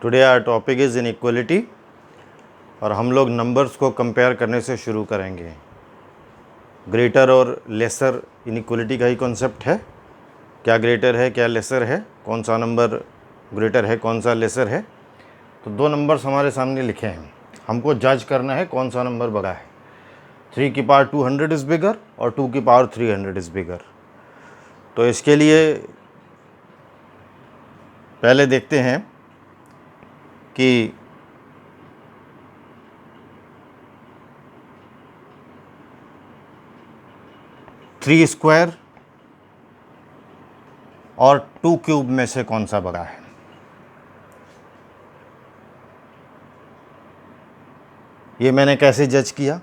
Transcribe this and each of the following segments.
Today our topic is inequality और हम लोग नंबर्स को कंपेयर करने से शुरू करेंगे। ग्रेटर और लेसर इनइक्वलिटी का ही कॉन्सेप्ट है। क्या ग्रेटर है, क्या लेसर है, कौन सा नंबर ग्रेटर है, कौन सा लेसर है। तो दो नंबर्स हमारे सामने लिखे हैं, हमको जज करना है कौन सा नंबर बड़ा है। 3 की पावर 200 इज़ बिगर और 2 की पावर 300 इज़ बिगर। तो इसके लिए पहले देखते हैं कि थ्री स्क्वायर और 2 क्यूब में से कौन सा बड़ा है। ये मैंने कैसे जज किया,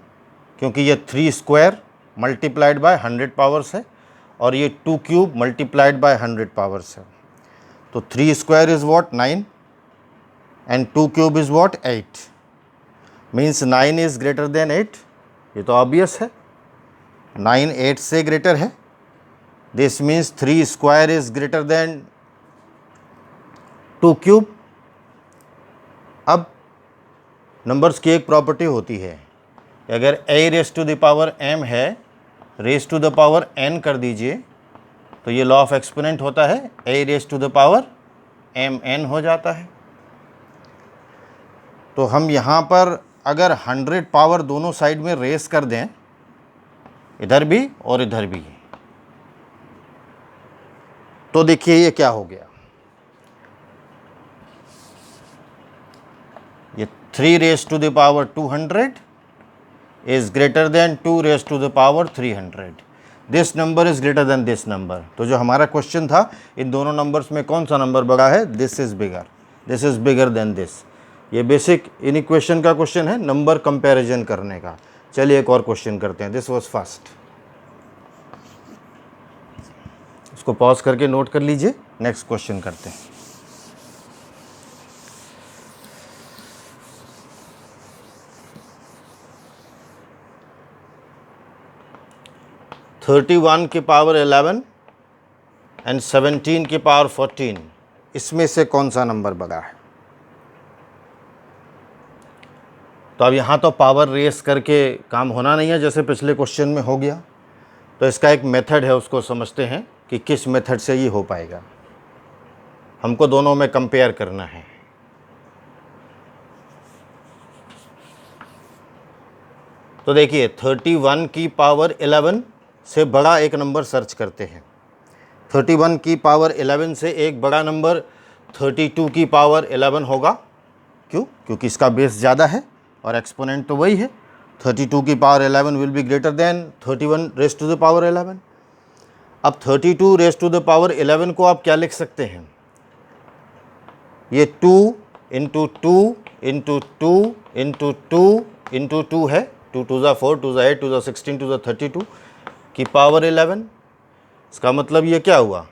क्योंकि ये 3 स्क्वायर मल्टीप्लाइड बाय 100 पावर्स है और ये 2 क्यूब मल्टीप्लाइड बाय 100 पावर्स है। तो 3 square is what 9 and 2 cube is what 8, means 9 is greater then 8। ये तो ऑब्वियस है, 9 8 से ग्रेटर है। This means 3 square is greater than 2 cube. अब नंबर्स की एक प्रॉपर्टी होती है, अगर a raise to the power m है, raise to the power n कर दीजिए तो ये लॉ ऑफ एक्सपोनेंट होता है, a raise to the power mn हो जाता है। तो हम यहाँ पर अगर 100 पावर दोनों साइड में रेस कर दें, इधर भी और इधर भी, तो देखिए ये क्या हो गया। ये 3 raise to the power 200 is greater than 2 raise to the power 300। This number is greater than this number. तो जो हमारा क्वेश्चन था, इन दोनों नंबर्स में कौन सा नंबर बड़ा है, this is bigger, this is bigger than this. ये बेसिक इन इक्वेशन का क्वेश्चन है, नंबर कंपैरिजन करने का। चलिए एक और क्वेश्चन करते हैं। दिस वाज फर्स्ट, इसको पॉज करके नोट कर लीजिए। नेक्स्ट क्वेश्चन करते हैं। (31 की पावर 11 एंड 17 की पावर 14, इसमें से कौन सा नंबर बड़ा है। तो अब यहाँ तो पावर रेस करके काम होना नहीं है जैसे पिछले क्वेश्चन में हो गया। तो इसका एक मेथड है, उसको समझते हैं कि किस मेथड से ये हो पाएगा। हमको दोनों में कंपेयर करना है। तो देखिए 31 की पावर 11 से बड़ा एक नंबर सर्च करते हैं। 31 की पावर 11 से एक बड़ा नंबर 32 की पावर 11 होगा। क्यों? क्योंकि इसका बेस ज़्यादा है और एक्सपोनेंट तो वही है। 32 की power 11 will be greater than 31 raise to the power 11। अब 32 रेस टू द पावर 11 को आप क्या लिख सकते हैं, ये 2 इंटू 2 इंटू 2 इंटू 2 इंटू 2 है। 2 2 ज़ा 4, 2 ज़ा 8, 2 ज़ा 16, 2 ज़ा 32 की पावर 11। इसका मतलब ये क्या हुआ,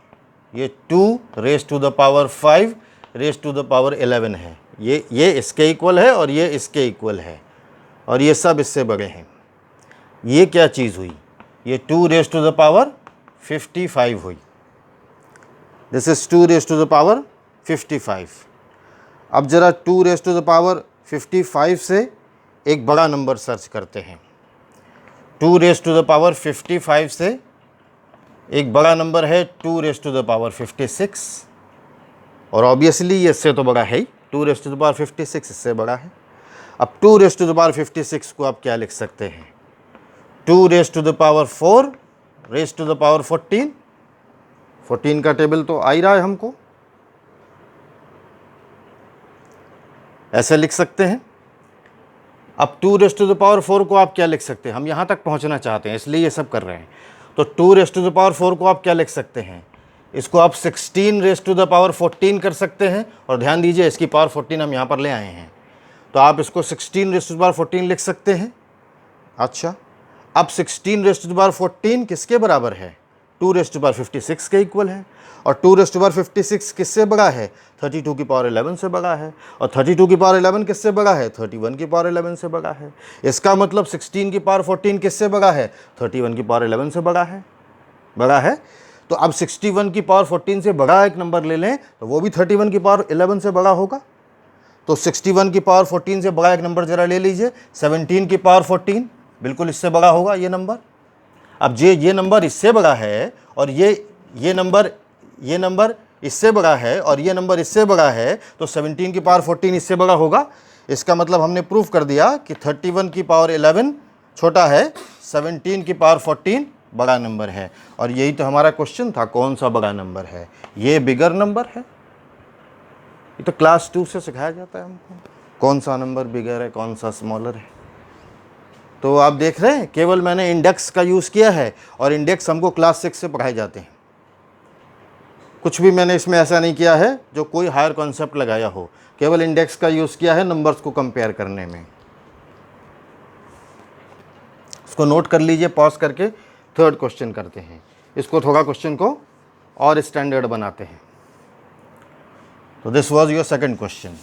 ये 2 raise to the power 5 raise to the power 11 है। ये इसके इक्वल है और ये इसके इक्वल है और ये सब इससे बड़े हैं। ये क्या चीज़ हुई, ये 2 रेस टू द पावर 55 हुई। This is 2 raise to the power 55। अब ज़रा 2 रेस टू द पावर 55 से एक बड़ा नंबर सर्च करते हैं। 2 रेस टू द पावर 55 से एक बड़ा नंबर है 2 रेस टू द पावर 56 और ऑब्वियसली ये इससे तो बड़ा है ही। 2 रेस टू द पावर 56 इससे बड़ा है। अब 2 रेस टू द पावर 56 को आप क्या लिख सकते हैं, 2 raise to the power 4 raise to the power 14। 14 का टेबल तो आ ही रहा है हमको, ऐसे लिख सकते हैं। अब 2 रेस टू द पावर 4 को आप क्या लिख सकते हैं, हम यहाँ तक पहुँचना चाहते हैं इसलिए ये सब कर रहे हैं। तो 2 रेस टू द पावर 4 को आप क्या लिख सकते हैं, इसको आप 16 रेस टू द पावर 14 कर सकते हैं। और ध्यान दीजिए इसकी पावर 14 हम यहाँ पर ले आए हैं, तो आप इसको 16 रेस टू द पावर 14 लिख सकते हैं। अच्छा, अब 16 रेस टू द पावर 14 किसके बराबर है, 2 रेस टू पावर 56 के इक्वल है। और 2 रेस टू पावर 56 किससे बड़ा है, 32 की पावर 11 से बड़ा है। और 32 की पावर 11 किससे बड़ा है, 31 की पावर 11 से बड़ा है। इसका मतलब 16 की पावर 14 किससे बड़ा है, 31 की पावर 11 से बड़ा है। तो अब 61 की पावर 14 से बड़ा एक नंबर ले लें तो वो भी 31 की पावर 11 से बड़ा होगा। तो 61 की पावर 14 से बड़ा एक नंबर ज़रा ले लीजिए, 17 की पावर 14, बिल्कुल इससे बड़ा होगा ये नंबर। अब ये नंबर इससे बड़ा है और ये नंबर इससे बड़ा है और ये नंबर इससे बड़ा है, तो 17 की पावर 14 इससे बड़ा होगा। इसका मतलब हमने प्रूफ कर दिया कि 31 की पावर 11 छोटा है, 17 की पावर 14 बड़ा नंबर है। और यही तो हमारा क्वेश्चन था, कौन सा बड़ा नंबर है? ये बिगर नंबर है। ये तो क्लास 2 से सिखाया जाता है हमको, कौन सा नंबर बिगर है, कौन सा स्मॉलर है। तो आप देख रहे हैं, केवल मैंने इंडेक्स का यूज़ किया है और इंडेक्स हमको क्लास 6 से पढ़ाए जाते हैं। कुछ भी मैंने इसमें ऐसा नहीं किया है जो कोई हायर कॉन्सेप्ट लगाया हो, केवल इंडेक्स का यूज़ किया है नंबर्स को कंपेयर करने में। इसको नोट कर लीजिए, पॉज करके थर्ड क्वेश्चन करते हैं। इसको थोड़ा क्वेश्चन को और स्टैंडर्ड बनाते हैं। तो this was your second question.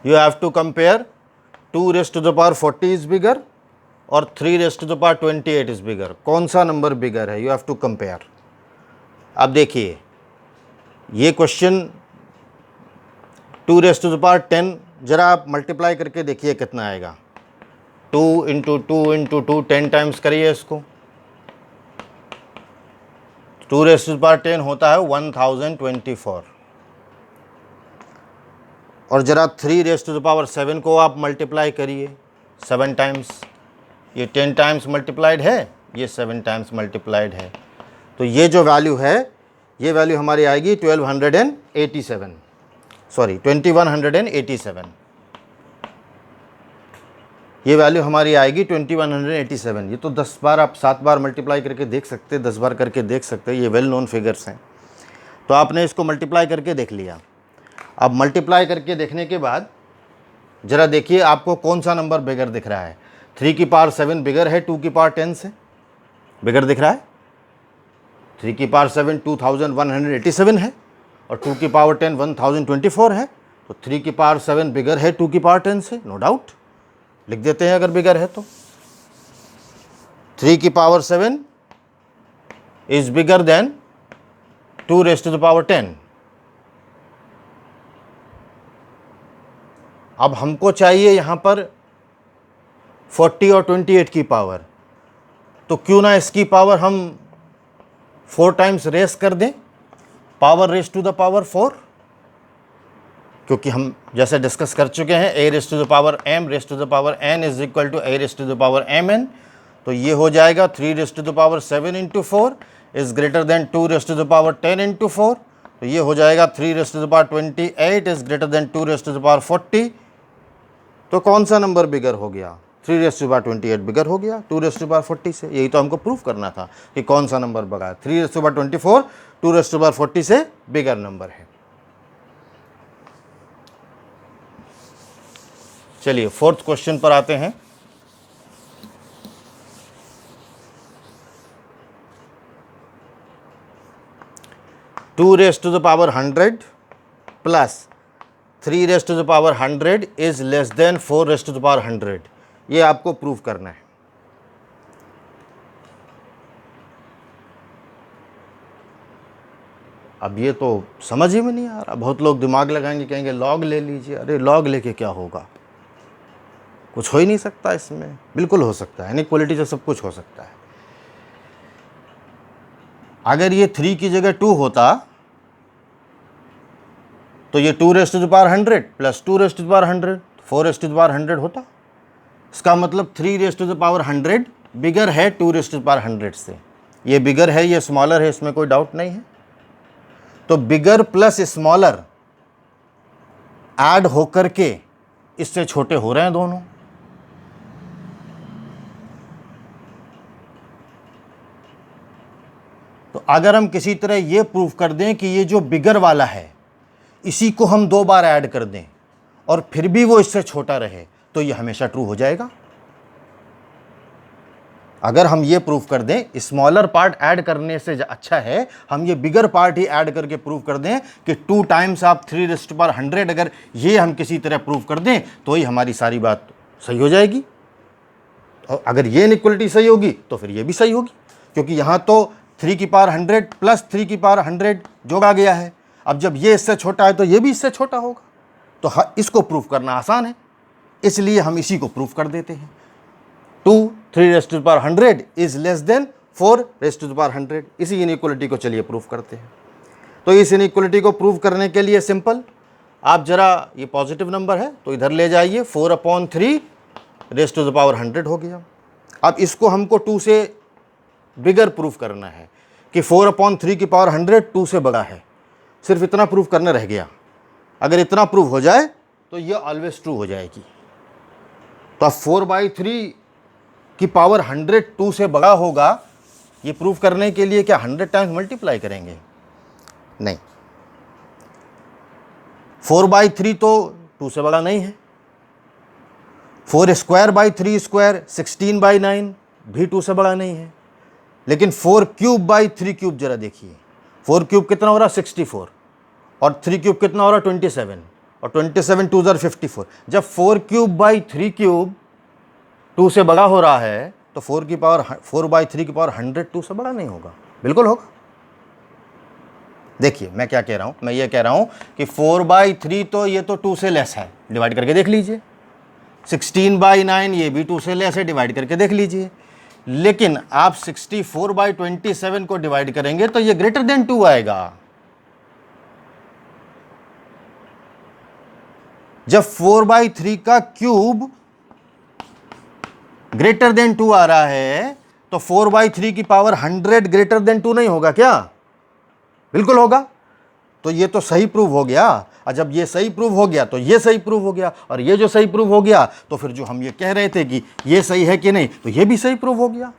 You have to compare 2 raised to the power 40 is bigger और 3 raised to the power 28 is bigger। कौन सा नंबर बिगर है? You have to compare। अब देखिए ये question 2 raised to the power 10 जरा आप multiply करके देखिए कितना आएगा। 2 इंटू 2 इंटू 2, 10 टाइम्स करिए इसको। 2 raised to the power 10 होता है 1024। और ज़रा 3 raised to the power 7 को आप मल्टीप्लाई करिए 7 टाइम्स। ये 10 टाइम्स मल्टीप्लाइड है, ये 7 टाइम्स मल्टीप्लाइड है। तो ये जो वैल्यू है, ये वैल्यू हमारी आएगी 2187, सॉरी 2187। ये वैल्यू हमारी आएगी 2187। ये तो 10 बार आप 7 बार मल्टीप्लाई करके देख सकते हैं, 10 बार करके देख सकते हैं, ये वेल नोन फिगर्स हैं। तो आपने इसको मल्टीप्लाई करके देख लिया। अब मल्टीप्लाई करके देखने के बाद ज़रा देखिए आपको कौन सा नंबर बिगर दिख रहा है। 3 की पावर 7 बिगर है 2 की पावर 10 से, बिगर दिख रहा है। 3 की पावर 7 2187 है और 2 की पावर 10 1024 है। तो 3 की पावर 7 बिगर है 2 की पावर 10 से, नो डाउट। लिख देते हैं अगर बिगर है तो। 3 की power 7 is bigger than 2 raised to the power 10। अब हमको चाहिए यहाँ पर 40 और 28 की पावर, तो क्यों ना इसकी पावर हम 4 टाइम्स रेस कर दें, power raise to the power 4। क्योंकि हम जैसे डिस्कस कर चुके हैं a raise to the power m raise to the power n is equal to a raise to the power mn। तो ये हो जाएगा 3 raise to the power 7 into 4 is greater than 2 raise to the power 10 into 4। तो ये हो जाएगा 3 raise to the power 28 is greater than 2 raise to the power 40। तो कौन सा नंबर बिगर हो गया? 3 रेस टू पावर 28 बिगर हो गया 2 रेस टू पावर 40 से। यही तो हमको प्रूफ करना था कि कौन सा नंबर बड़ा है। 3 raise to power 24 2 raise to power 40 से बिगर नंबर है। चलिए फोर्थ क्वेश्चन पर आते हैं। Two raise to the power 100 plus 3 raise to the power 100 is less than 4 raise to the power 100। ये आपको प्रूफ करना है। अब ये तो समझ ही में नहीं आ रहा। बहुत लोग दिमाग लगाएंगे, कहेंगे लॉग ले लीजिए। अरे लॉग लेके क्या होगा? कुछ हो ही नहीं सकता इसमें। बिल्कुल हो सकता है, इनइक्वालिटी से सब कुछ हो सकता है। अगर ये 3 की जगह 2 होता तो ये 2 raise to the power 100 plus 2 raise to the power 100 4 raise to the power 100 होता। इसका मतलब 3 raise to the power 100 bigger है 2 रेस टू द पावर 100 से। ये बिगर है, ये स्मॉलर है, इसमें कोई डाउट नहीं है। तो बिगर प्लस स्मॉलर ऐड होकर के इससे छोटे हो रहे हैं दोनों। तो अगर हम किसी तरह ये प्रूफ कर दें कि ये जो बिगर वाला है इसी को हम 2 बार ऐड कर दें और फिर भी वो इससे छोटा रहे, तो ये हमेशा ट्रू हो जाएगा। अगर हम ये प्रूफ कर दें स्मॉलर पार्ट ऐड करने से अच्छा है हम ये बिगर पार्ट ही ऐड करके प्रूफ कर दें कि 2 टाइम्स आप 3 रेज़ टू पावर 100, अगर ये हम किसी तरह प्रूफ कर दें तो ही हमारी सारी बात सही हो जाएगी। और अगर ये इनइक्वलिटी सही होगी तो फिर ये भी सही होगी, क्योंकि यहाँ तो 3 की पावर 100 प्लस 3 की पावर 100 जोड़ा गया है। अब जब ये इससे छोटा है तो ये भी इससे छोटा होगा, तो इसको प्रूफ करना आसान है, इसलिए हम इसी को प्रूफ कर देते हैं। 2 3 raise to the power 100 is less than 4 raise to the power 100। इसी इनइक्वलिटी को चलिए प्रूफ करते हैं। तो इस इनइक्वलिटी को प्रूफ करने के लिए सिंपल, आप जरा ये पॉजिटिव नंबर है तो इधर ले जाइए, 4/3 रेज़ टू द पावर 100 हो गया। अब इसको हमको 2 से बिगर प्रूफ करना है कि 4/3 की पावर 100 2 से बड़ा है, सिर्फ इतना प्रूफ करना रह गया। अगर इतना प्रूफ हो जाए तो ये ऑलवेज ट्रू हो जाएगी। तो अब 4/3 की पावर 100 2 से बड़ा होगा, ये प्रूफ करने के लिए क्या 100 टाइम्स मल्टीप्लाई करेंगे? नहीं, 4/3 तो 2 से बड़ा नहीं है। 4² 16/9 भी 2 से बड़ा नहीं है। लेकिन 4³ जरा देखिए, 4³ कितना हो रहा 64, और 3³ कितना हो रहा 27, और 27 2 54। जब 4³ 2 से बड़ा हो रहा है तो 4/3 की पावर 100 2 से बड़ा नहीं होगा? बिल्कुल होगा। देखिए मैं क्या कह रहा हूँ, मैं ये कह रहा हूँ कि 4/3 तो ये तो 2 से लेस है, डिवाइड करके देख लीजिए। 16/9 ये भी 2 से लेस है, डिवाइड करके देख लीजिए। लेकिन आप 64/27 को डिवाइड करेंगे तो ये ग्रेटर देन 2 आएगा। जब 4/3 का क्यूब ग्रेटर देन 2 आ रहा है तो 4/3 की पावर 100 ग्रेटर देन 2 नहीं होगा क्या? बिल्कुल होगा। तो ये तो सही प्रूव हो गया, और जब ये सही प्रूव हो गया तो ये सही प्रूव हो गया, और ये जो सही प्रूव हो गया तो फिर जो हम ये कह रहे थे कि ये सही है कि नहीं, तो ये भी सही प्रूव हो गया।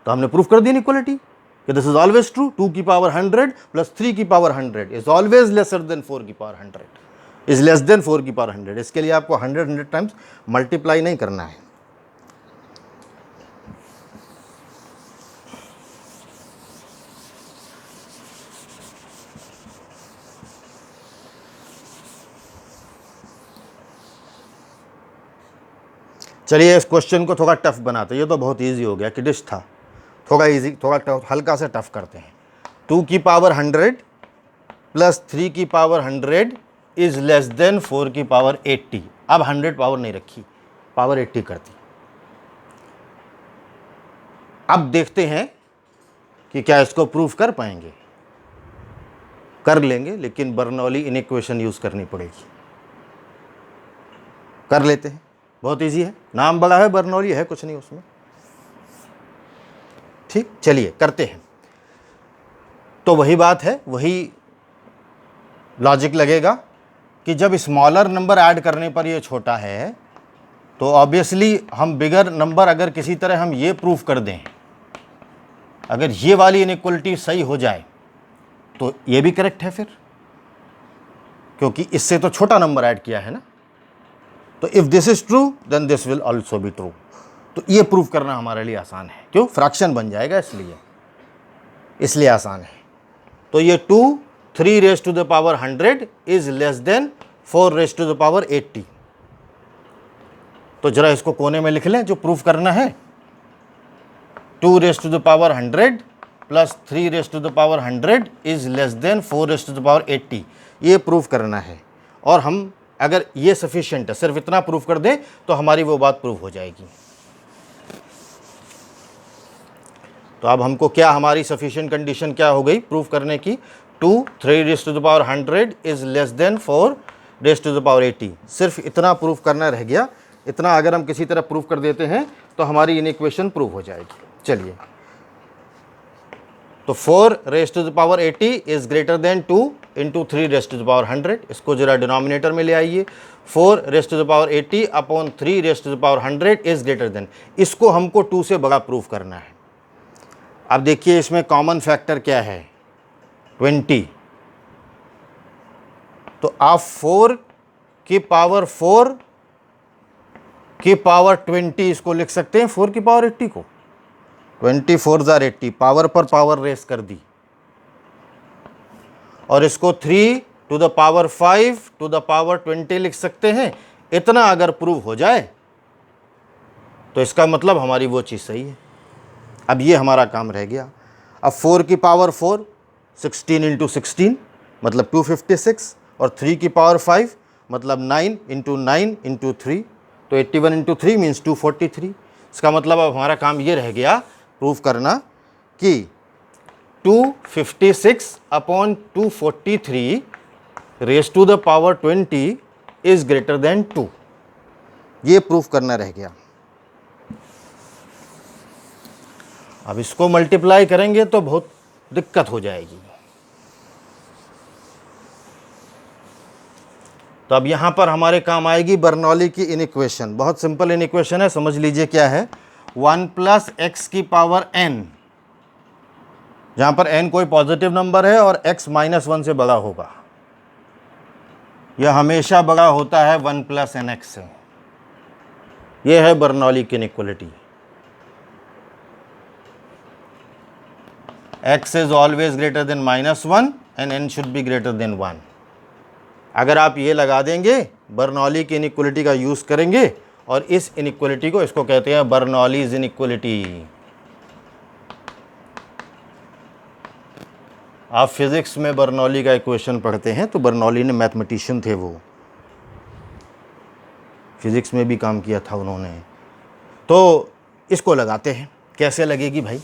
तो हमने प्रूफ कर दी इक्वलिटी कि दिस इज ऑलवेज ट्रू। 2 की पावर 100 प्लस 3 की power 100 is always lesser than 4 की पावर 100, इज लेस देन 4 की पावर 100। इसके लिए आपको 100 टाइम्स मल्टीप्लाई नहीं करना है। चलिए इस क्वेश्चन को थोड़ा टफ बनाते हैं। ये तो बहुत इजी हो गया, किडिश था, थोड़ा इजी, थोड़ा टफ, हल्का सा टफ करते हैं। 2 की पावर 100 प्लस 3 की पावर 100 इज लेस देन 4 की पावर 80। अब 100 पावर नहीं रखी, पावर 80 कर दी। अब देखते हैं कि क्या इसको प्रूफ कर पाएंगे। कर लेंगे, लेकिन बर्नौली इनइक्वेशन यूज करनी पड़ेगी। कर लेते हैं, बहुत इजी है, नाम बड़ा है, बर्नौली है कुछ नहीं उसमें। ठीक, चलिए करते हैं। तो वही बात है, वही लॉजिक लगेगा कि जब स्मॉलर नंबर ऐड करने पर ये छोटा है तो ऑब्वियसली हम बिगर नंबर, अगर किसी तरह हम ये प्रूफ कर दें, अगर ये वाली इनइक्वलिटी सही हो जाए तो ये भी करेक्ट है फिर, क्योंकि इससे तो छोटा नंबर ऐड किया है ना। तो if this is true then this will also be true. तो ये प्रूफ करना हमारे लिए आसान है, क्यों? फ्रैक्शन बन जाएगा, इसलिए आसान है। तो ये 2 3 raise to the power 100 is less than 4 raise to the power 80। तो जरा इसको कोने में लिख लें जो प्रूफ करना है। 2 raise to the power 100 plus 3 raise to the power 100 is less than 4 raise to the power 80, ये प्रूफ करना है। और हम अगर ये सफिशिएंट है, सिर्फ इतना प्रूफ कर दें तो हमारी वो बात प्रूफ हो जाएगी। तो अब हमको क्या, हमारी सफिशिएंट कंडीशन क्या हो गई प्रूफ करने की? 2 3 raise to the power 100 is less than 4 raise to the power 80। सिर्फ इतना प्रूफ करना रह गया। इतना अगर हम किसी तरह प्रूफ कर देते हैं तो हमारी इनइक्वेशन प्रूफ हो जाएगी। चलिए, तो 4 raise to the power 80 is greater than 2 into 3 raise to the power 100। इसको जरा डिनोमिनेटर में ले आइए। 4 raise to the power 80 upon 3 raise to the power 100 is greater than, इसको हमको 2 से बड़ा प्रूफ करना है। अब देखिए इसमें कॉमन फैक्टर क्या है? 20। तो आप 4 की पावर 4 की पावर 20 इसको लिख सकते हैं, 4 की पावर 80 को। 24 जार 80, पावर पर पावर रेस कर दी। और इसको 3 to the power 5 to the power 20 लिख सकते हैं। इतना अगर प्रूव हो जाए तो इसका मतलब हमारी वो चीज़ सही है। अब ये हमारा काम रह गया। अब 4 की पावर 4, 16 इंटू 16 मतलब 256, और 3 की पावर 5 मतलब 9 इंटू 9 इंटू 3, तो 81 इंटू 3 मीन्स 243। इसका मतलब अब हमारा काम ये रह गया प्रूफ करना कि 256 upon 243 raise to the power 20 is greater than 2। ये प्रूफ करना रह गया। अब इसको मल्टीप्लाई करेंगे तो बहुत दिक्कत हो जाएगी। तो अब यहां पर हमारे काम आएगी बर्नौली की इनइक्वेशन। बहुत सिंपल इनइक्वेशन है, समझ लीजिए क्या है। 1 प्लस एक्स की पावर n, जहां पर n कोई पॉजिटिव नंबर है और x माइनस 1 से बड़ा होगा, यह हमेशा बड़ा होता है 1 प्लस एन एक्स से। यह है बर्नौली की inequality. x is always greater than -1 and n should be greater then 1। अगर आप ये लगा देंगे, बर्नौली की इनइक्वालिटी का यूज करेंगे, और इस इनइक्वालिटी को, इसको कहते हैं बर्नौलीज इनइक्वालिटी। आप फिजिक्स में बर्नौली का इक्वेशन पढ़ते हैं, तो बर्नौली ने मैथमेटिशियन थे, वो फिजिक्स में भी काम किया था उन्होंने। तो इसको लगाते हैं, कैसे लगेगी भाई।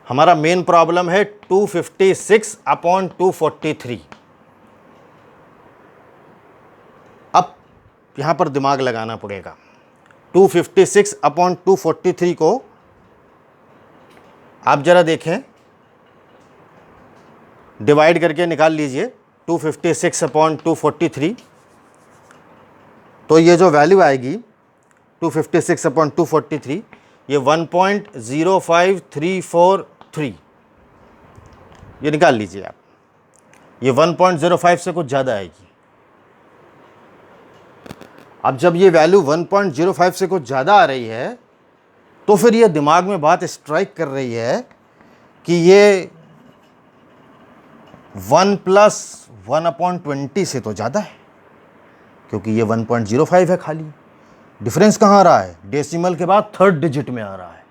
हमारा मेन प्रॉब्लम है 256 अपॉन 243। अब यहां पर दिमाग लगाना पड़ेगा। 256 अपॉन 243 को आप जरा देखें, डिवाइड करके निकाल लीजिए 256 अपॉन 243। तो ये जो वैल्यू आएगी 256 अपॉन 243, ये 1.05343, ये निकाल लीजिए आप। ये 1.05 से कुछ ज़्यादा आएगी। अब जब ये वैल्यू 1.05 से कुछ ज़्यादा आ रही है, तो फिर ये दिमाग में बात स्ट्राइक कर रही है कि ये 1 प्लस 1/20 से तो ज़्यादा है, क्योंकि ये 1.05 है खाली। डिफरेंस कहाँ आ रहा है? डेसिमल के बाद थर्ड डिजिट में आ रहा है।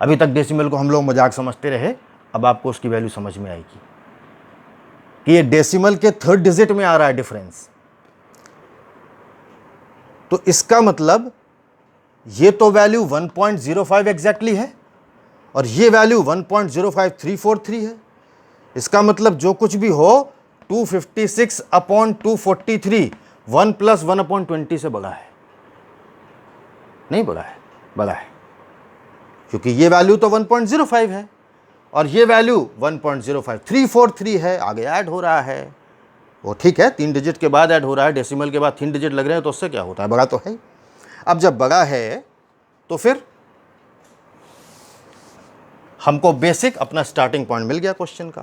अभी तक डेसिमल को हम लोग मजाक समझते रहे, अब आपको उसकी वैल्यू समझ में आएगी कि ये डेसिमल के थर्ड डिजिट में आ रहा है डिफरेंस। तो इसका मतलब ये तो वैल्यू 1.05 एग्जैक्टली है, और ये वैल्यू 1.05343 है। इसका मतलब जो कुछ भी हो, 256 अपॉन 243 1 प्लस 1/20 से बड़ा है। नहीं बड़ा है? बड़ा है, क्योंकि ये वैल्यू तो 1.05 है और ये वैल्यू 1.05343 है। आगे ऐड हो रहा है, वो ठीक है, 3 डिजिट के बाद ऐड हो रहा है, डेसिमल के बाद 3 डिजिट लग रहे हैं, तो उससे क्या होता है, बड़ा तो है। अब जब बड़ा है तो फिर हमको बेसिक अपना स्टार्टिंग पॉइंट मिल गया क्वेश्चन का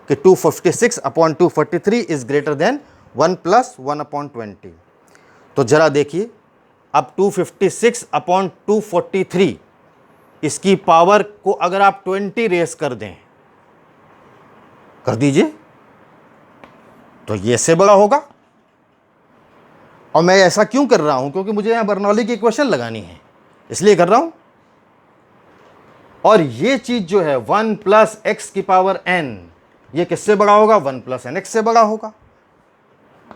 कि 256 upon 243 is greater then 1 plus 1/20। तो जरा देखिए, अब 256 अपॉन 243, इसकी पावर को अगर आप 20 रेस कर दें, कर दीजिए, तो ये से बड़ा होगा। और मैं ऐसा क्यों कर रहा हूं? क्योंकि मुझे यहां बर्नौली की इक्वेशन लगानी है, इसलिए कर रहा हूं। और ये चीज जो है 1 प्लस एक्स की पावर n, ये किससे बड़ा होगा? 1 प्लस एन एक्स से बड़ा होगा।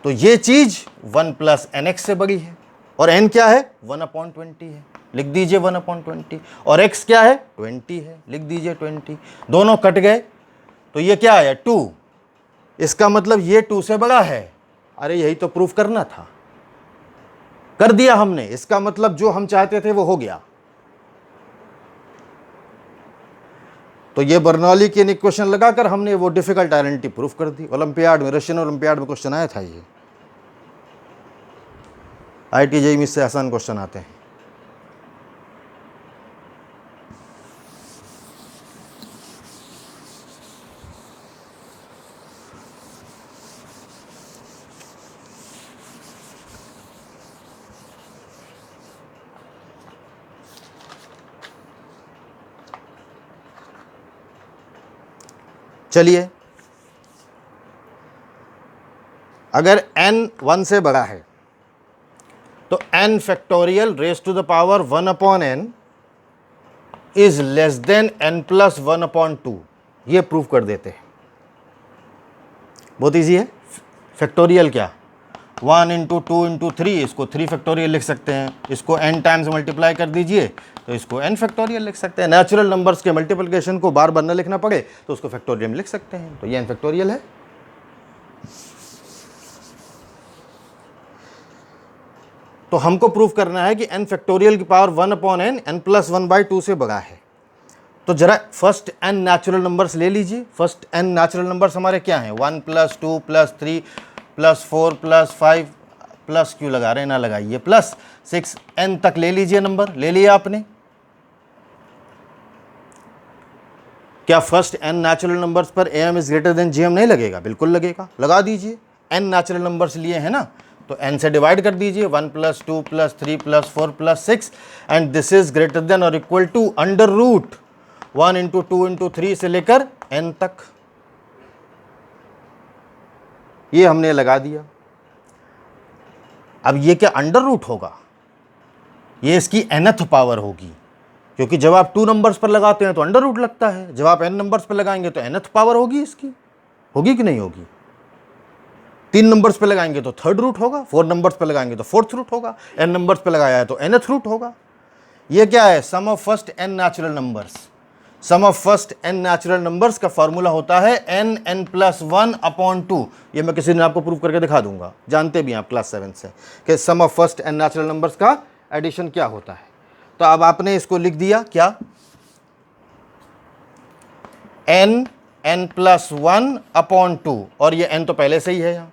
तो ये चीज 1 प्लस एन एक्स से बड़ी है, और n क्या है? 1/20 है, लिख दीजिए 1/20। और x क्या है? 20 है, लिख दीजिए 20। दोनों कट गए, तो ये क्या आया? 2। इसका मतलब ये 2 से बड़ा है। अरे यही तो प्रूफ करना था, कर दिया हमने। इसका मतलब जो हम चाहते थे वो हो गया। तो ये बर्नौली की इक्वेशन लगाकर हमने वो डिफिकल्ट आइडेंटिटी प्रूफ कर दी। ओलंपियाड में, रशियन ओलंपियाड में क्वेश्चन आया था ये। IIT JEE में इससे आसान क्वेश्चन आते हैं। चलिए अगर n 1 से बड़ा है तो n factorial raise to the power 1 upon n is less than n plus 1 upon 2, ये प्रूव कर देते हैं। बहुत ईजी है। फैक्टोरियल क्या, 1 इंटू 2 इंटू 3, इसको 3 फैक्टोरियल लिख सकते हैं, इसको n टाइम्स मल्टीप्लाई कर दीजिए तो इसको n फैक्टोरियल लिख सकते हैं। नेचुरल नंबर्स के मल्टीप्लिकेशन को बार बार न लिखना पड़े तो उसको फैक्टोरियल में लिख सकते हैं, तो ये n फैक्टोरियल है। तो हमको प्रूव करना है कि n फैक्टोरियल की पावर 1 अपॉन n प्लस 1/2 से बड़ा है। तो जरा फर्स्ट n नेचुरल नंबर्स ले लीजिए। फर्स्ट n नेचुरल नंबर्स हमारे क्या हैं, 1 plus 2 plus 3 plus 4 plus 5 plus क्यों लगा रहे हैं, ना लगाइए, प्लस 6, n तक ले लीजिए नंबर, ले लिया आपने। क्या फर्स्ट n नेचुरल नंबर्स पर am is greater than gm नहीं लगेगा, बिल्कुल लगेगा, लगा दीजिए। n नेचुरल नंबर्स लिए हैं ना, तो n से डिवाइड कर दीजिए, 1 plus 2 plus 3 plus 4 plus 6 and this is greater than और equal to under root 1 into 2 into 3 से लेकर n तक, ये हमने लगा दिया। अब ये क्या अंडर रूट होगा, ये इसकी nth पावर होगी, क्योंकि जब आप 2 नंबर्स पर लगाते हैं तो अंडर रूट लगता है, जब आप n नंबर्स पर लगाएंगे तो nth पावर होगी इसकी, होगी कि नहीं होगी। 3 नंबर्स पे लगाएंगे तो 3rd रूट होगा, 4 नंबर्स पे लगाएंगे तो 4th रूट होगा, n नंबर्स पे लगाया है तो nth रूट होगा। ये क्या है, sum of first n natural numbers. Sum of first n natural numbers का फॉर्मूला होता है n प्लस 1 अपॉन 2। ये मैं किसी दिन आपको प्रूव करके दिखा दूंगा, जानते भी हैं आप क्लास 7 से कि sum of first n natural numbers का एडिशन क्या होता है। तो अब आपने इसको लिख दिया क्या, n प्लस 1 अपॉन 2, और ये n तो पहले से ही है यहाँ,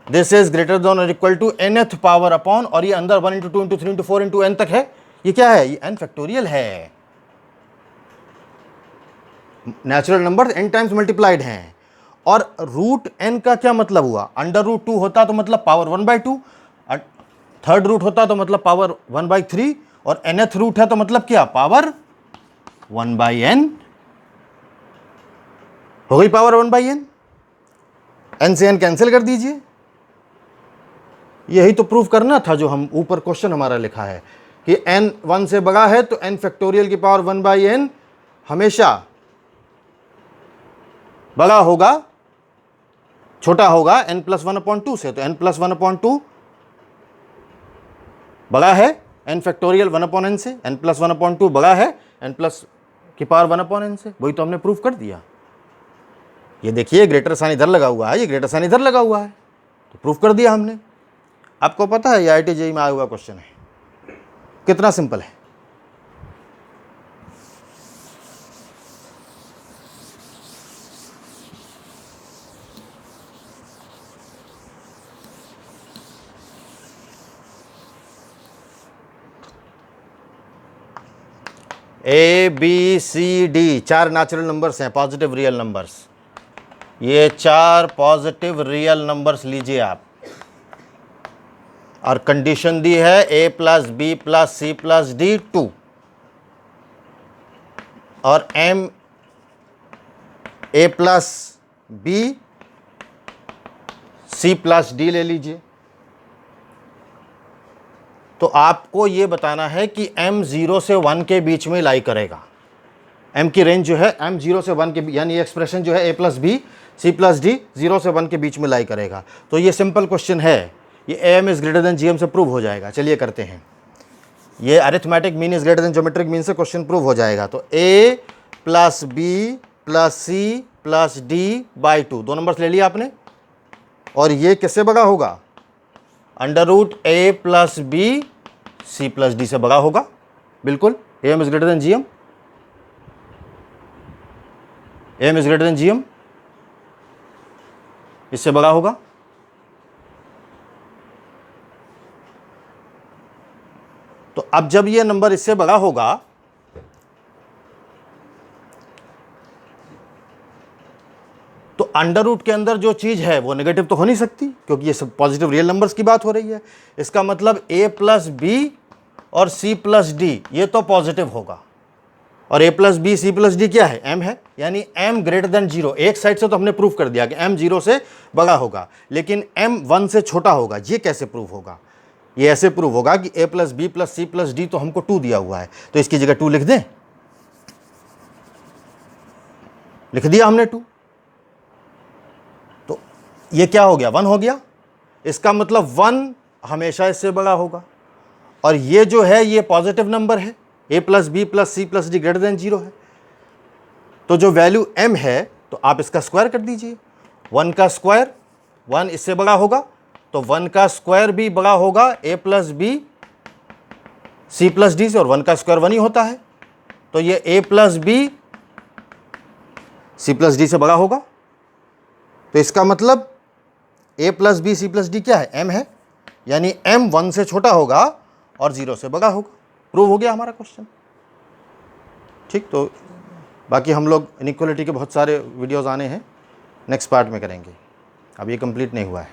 दिस इज ग्रेटर देन और equal to nth power upon, और ये अंदर 1 into 2 into 3 into 4 into n तक है। ये क्या है, ये n फैक्टोरियल है। Natural number n times multiplied हैं। और रूट n का क्या मतलब हुआ, अंडर रूट 2 होता तो मतलब पावर 1/2, 3rd रूट होता तो मतलब पावर 1/3, और nth रूट है तो मतलब क्या, पावर 1/n। हो गई पावर 1/n, n से n कैंसिल कर दीजिए। यही तो प्रूफ करना था जो हम ऊपर क्वेश्चन हमारा लिखा है कि n 1 से बड़ा है तो n फैक्टोरियल की पावर 1/n हमेशा बड़ा होगा, छोटा होगा n प्लस 1 अपॉन 2 से। तो n प्लस 1 अपॉन 2 बड़ा है n फैक्टोरियल 1 अपॉन n से, n प्लस 1 अपॉन 2 बड़ा है n प्लस की पावर 1 अपॉन n से। वही तो हमने प्रूफ कर दिया। ये देखिए ग्रेटर साइन इधर लगा हुआ है, ये ग्रेटर साइन इधर लगा हुआ है, तो प्रूफ कर दिया हमने। आपको पता है ये IIT JEE में आया हुआ क्वेश्चन है, कितना सिंपल है। ABCD 4 नेचुरल नंबर्स हैं, पॉजिटिव रियल नंबर्स। ये 4 पॉजिटिव रियल नंबर्स लीजिए आप, और कंडीशन दी है a plus B plus C plus D 2, और m a plus B C plus D ले लीजिए। तो आपको ये बताना है कि m 0 से 1 के बीच में लाई करेगा। m की रेंज जो है m 0 से 1 के, यानी एक्सप्रेशन जो है a plus B C plus D 0 से 1 के बीच में लाई करेगा। तो ये सिंपल क्वेश्चन है, ये am is greater than gm से प्रूव हो जाएगा। चलिए करते हैं, ये arithmetic mean is greater than geometric mean से क्वेश्चन प्रूव हो जाएगा। तो a plus B plus C plus D by 2, 2 numbers ले लिया आपने, और ये किससे बड़ा होगा, under root a plus B C plus D से बड़ा होगा, बिल्कुल। am is greater than gm, am is greater than gm, इससे बड़ा होगा। तो अब जब ये नंबर इससे बड़ा होगा तो अंडर रूट के अंदर जो चीज है वो नेगेटिव तो हो नहीं सकती, क्योंकि ये सब पॉजिटिव रियल नंबर्स की बात हो रही है। इसका मतलब a प्लस बी और c प्लस डी ये तो पॉजिटिव होगा, और a plus B C plus D क्या है, m है, यानी m ग्रेटर देन 0। एक साइड से तो हमने प्रूव कर दिया कि m 0 से बड़ा होगा, लेकिन m 1 से छोटा होगा। ये कैसे प्रूव होगा? ये ऐसे प्रूव होगा कि a plus B plus C plus D तो हमको 2 दिया हुआ है, तो इसकी जगह 2 लिख दें। लिख दिया हमने 2, तो ये क्या हो गया, 1 हो गया। इसका मतलब 1 हमेशा इससे बड़ा होगा, और ये जो है ये पॉजिटिव नंबर है, a plus B plus C plus D greater than 0 है। तो जो वैल्यू m है, तो आप इसका स्क्वायर कर दीजिए। 1 का स्क्वायर, 1 इससे बड़ा होगा, तो 1 का स्क्वायर भी बड़ा होगा a plus B C plus D से, और 1 का स्क्वायर 1 ही होता है, तो ये a plus B C plus D से बड़ा होगा। तो इसका मतलब a plus B C plus D क्या है, m है, यानी m 1 से छोटा होगा और 0 से बड़ा होगा। प्रूव हो गया हमारा क्वेश्चन। ठीक, तो बाकी हम लोग इनइक्वालिटी के बहुत सारे वीडियोस आने हैं, नेक्स्ट पार्ट में करेंगे। अब ये कंप्लीट नहीं हुआ है।